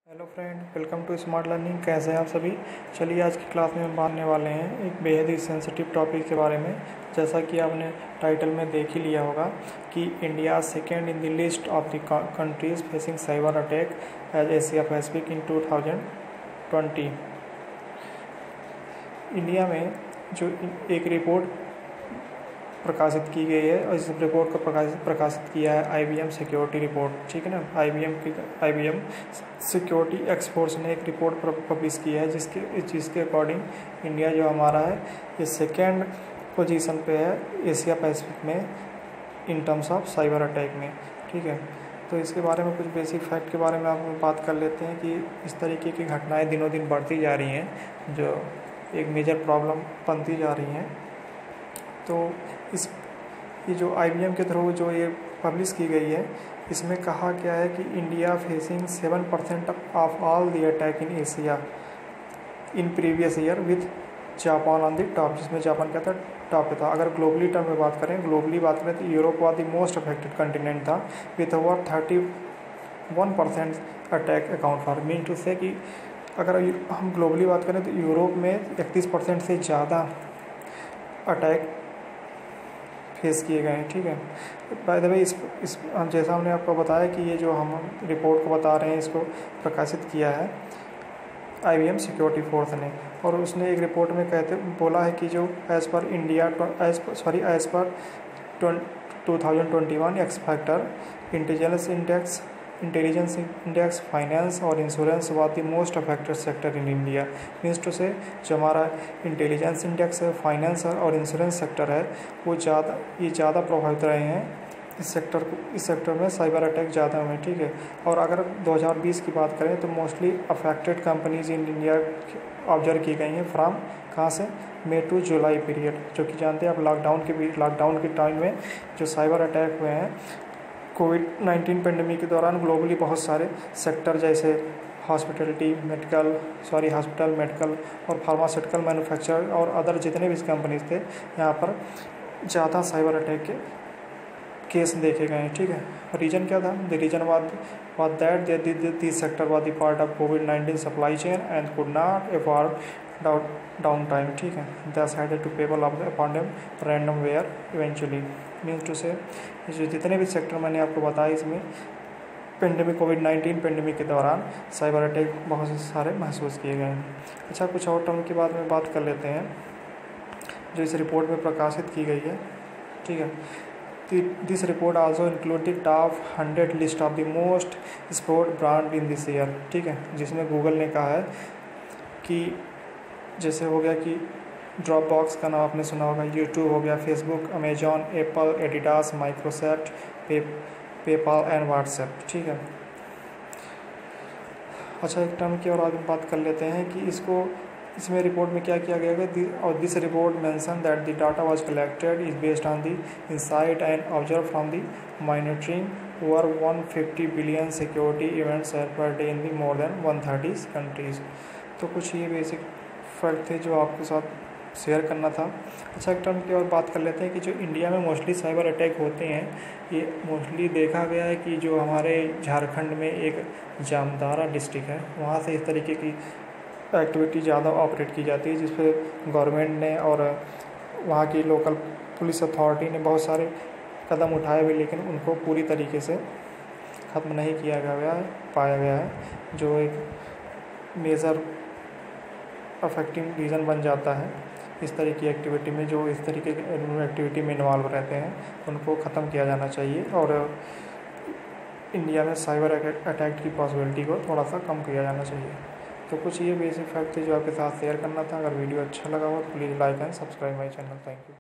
Hello friend, welcome to smart learning. कैसे हैं आप सभी। चलिए आज की क्लास में हम बांटने वाले हैं एक बेहद ही सेंसिटिव टॉपिक के बारे में। जैसा कि आपने टाइटल में देख ही लिया होगा कि India second in the list of the countries facing cyber attack as Asia Pacific in 2020। India में जो एक रिपोर्ट प्रकाशित की गई है और इस रिपोर्ट को प्रकाशित किया है IBM सिक्योरिटी रिपोर्ट, ठीक है ना। IBM सिक्योरिटी एक्सपर्ट्स ने एक रिपोर्ट पब्लिश किया है जिसके अकॉर्डिंग इंडिया जो हमारा है ये सेकेंड पोजीशन पे है एशिया पैसिफिक में in terms of cyber attack में, ठीक है। तो इसके बारे में कुछ बेसिक फैक्ट के बारे में आप बात कर लेते हैं कि इस तरीके की घटनाएं दिनों दिन बढ़ती जा रही हैं जो एक मेजर प्रॉब्लम बनती जा रही हैं। तो ये जो IBM के थ्रू जो ये पब्लिश की गई है इसमें कहा गया है कि India facing 7% of all the attack in Asia in previous year with Japan on the top, जिसमें जापान क्या था, टॉप पे था। अगर ग्लोबली टर्म में बात करें तो Europe was the most affected continent था with over 31% attack account for. Mean to say कि अगर हम ग्लोबली बात करें तो यूरोप में 31% से ज़्यादा अटैक फेस किए गए हैं, ठीक है। बाय द वे इस जैसा हमने आपको बताया कि ये जो हम रिपोर्ट को बता रहे हैं इसको प्रकाशित किया है IBM सिक्योरिटी फोर्स ने, और उसने एक रिपोर्ट में बोला है कि जो as per 2021 X factor intelligence index finance और insurance was the most affected sector in India. Means to say जो हमारा इंटेलिजेंस इंडेक्स है, फाइनेंस और इंश्योरेंस सेक्टर है वो ज़्यादा प्रभावित रहे हैं इस सेक्टर में साइबर अटैक ज़्यादा हुए, ठीक है। और अगर 2020 की बात करें तो mostly affected companies in India observe की गई हैं फ्राम कहाँ से, मई टू जुलाई पीरियड। जो कि जानते हैं आप लॉकडाउन के टाइम में जो साइबर अटैक हुए हैं कोविड-19 पेंडेमिक के दौरान ग्लोबली बहुत सारे सेक्टर जैसे हॉस्पिटल, मेडिकल और फार्मास्यूटिकल मैन्युफैक्चर और अदर जितने भी कंपनीज थे यहाँ पर ज़्यादा साइबर अटैक के केस देखे गए हैं, ठीक है। रीजन क्या था, the reason was that this sector was the part of कोविड-19 supply chain and could not afford down time, ठीक है। Thus had to pebble off upon them random where eventually. Means to say जो जितने भी sector मैंने आपको बताया इसमें कोविड-19 पेंडेमिक के दौरान साइबर अटैक बहुत सारे महसूस किए गए हैं। अच्छा, कुछ और टर्म की बात कर लेते हैं जो इस रिपोर्ट में प्रकाशित की गई है, ठीक है। This report also include the top 100 list of the most sport brand in this year, ठीक है। जिसमें गूगल ने कहा है कि जैसे हो गया कि ड्रॉप बॉक्स का नाम आपने सुना होगा, यूट्यूब हो गया, Facebook, Amazon, Apple, Adidas, Microsoft, PayPal and WhatsApp, ठीक है। अच्छा, एक टर्म की और आगे बात कर लेते हैं कि इसमें रिपोर्ट में क्या किया गया है। और this report mention that the data was collected is based on the insight and observe from the monitoring over 150 billion security events per day in the more than 130 countries. तो कुछ ये बेसिक फैक्ट थे जो आपके साथ share करना था। अच्छा, एक टर्म की और बात कर लेते हैं कि जो इंडिया में मोस्टली साइबर अटैक होते हैं ये मोस्टली देखा गया है कि जो हमारे झारखंड में एक जामताड़ा डिस्ट्रिक्ट है वहाँ से इस तरीके की एक्टिविटी ज़्यादा ऑपरेट की जाती है, जिस पर गवर्नमेंट ने और वहाँ की लोकल पुलिस अथॉरिटी ने बहुत सारे कदम उठाए हुए लेकिन उनको पूरी तरीके से ख़त्म नहीं पाया गया है जो एक मेजर अफेक्टिंग रीज़न बन जाता है इस तरह की एक्टिविटी में। जो इस तरीके की एक्टिविटी में इन्वॉल्व रहते हैं उनको ख़त्म किया जाना चाहिए और इंडिया में साइबर अटैक की पॉसिबिलिटी को थोड़ा सा कम किया जाना चाहिए। तो कुछ ये बेसिक फैक्ट थे जो आपके साथ शेयर करना था। अगर वीडियो अच्छा लगा हो तो please like and subscribe my channel. Thank you.